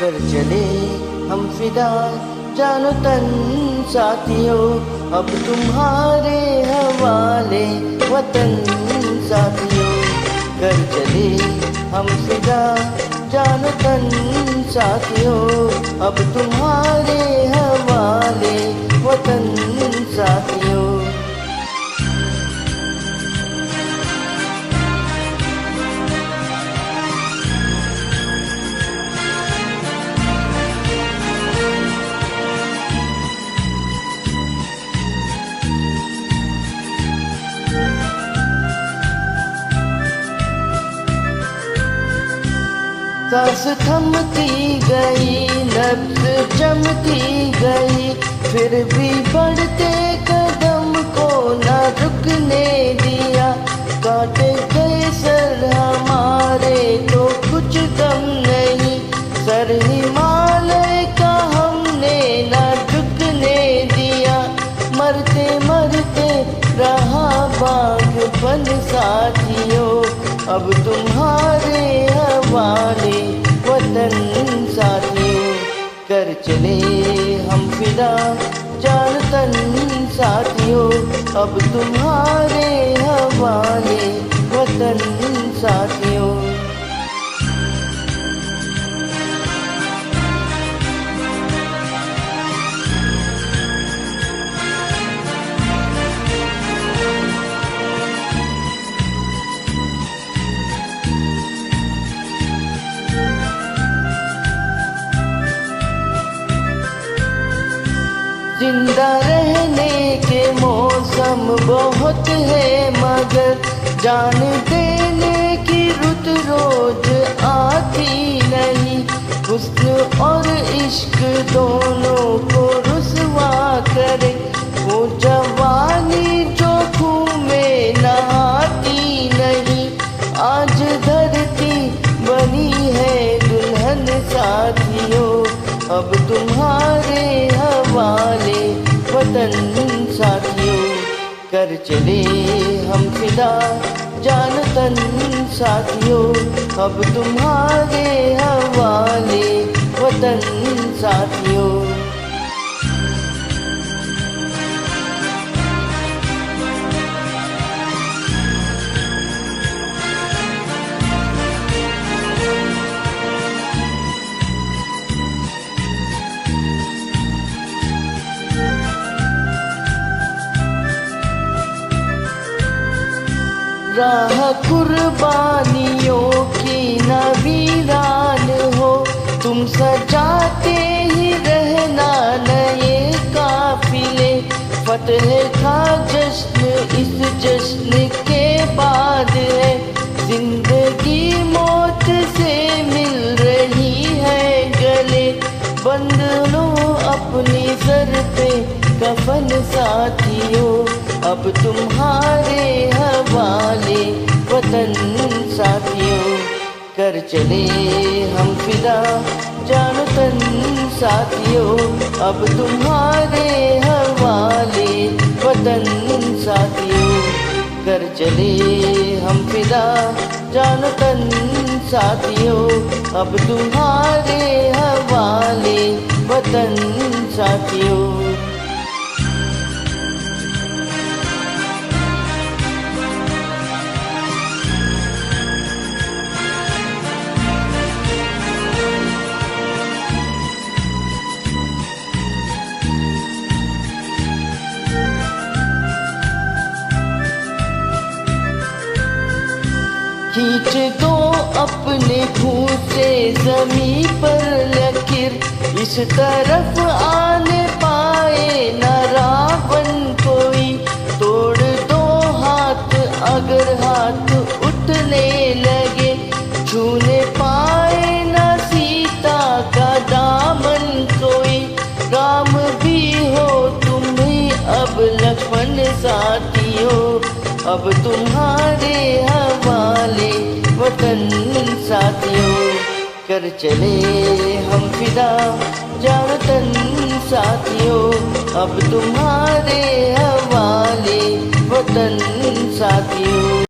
कर चले हम फिदा जानो तन साथियों, अब तुम्हारे हवाले वतन साथियों। कर चले हम फिदा जानो तन साथियों, अब तुम्हारे हवाले वतन साथियों। सांस थमती गई, नब्ज़ जमती गई, फिर भी बढ़ते कदम को न रुकने दिया। काटे गए सर हमारे तो कुछ गम नहीं, सर हिमालय का हमने न झुकने दिया। मरते मरते रहा बाग़बान साथियों, अब तुम्हारे हवाले वतन साथियों। कर चले हम फिदा जान तन साथियों, अब तुम्हारे हवाले वतन साथियों। जिंदा रहने के मौसम बहुत है, मगर जान देने की रुत रोज आती नहीं। हुस्न और इश्क दोनों को रुसवा करे, वो जवानी जो खून में नहाती नहीं। आज धरती बनी है दुल्हन साथियों, अब तुम्हारे हवाले वतन साथियों। कर चले हम फिदा जान तन साथियों, अब तुम्हारे हवाले वतन साथियों। राह कुर्बानियों की न वीरान हो, तुम सजाते ही रहना नए काफिले। फतह का जश्न इस जश्न के बाद है, जिंदगी मौत से मिल रही है गले। बंद लो अपनी सर पे कफन साथियों, अब तुम्हारे हवाले वतन साथियों। कर चले हम फिदा जान तन साथियों, अब तुम्हारे हवाले वतन साथियों। कर चले हम फिदा जान तन साथियों, अब तुम्हारे हवाले वतन साथियों। खींच दो अपने खून से ज़मीं पर लकीर, इस तरफ आने पाए न रावण कोई। तोड़ दो हाथ अगर हाथ उठने लगे, छूने पाए न सीता का दामन कोई। राम भी हो तुम ही अब लक्ष्मण साथियों, अब तुम्हारे हवाले वतन साथियों। कर चले हम फिदा जान तन साथियों, अब तुम्हारे हवाले वतन साथियों।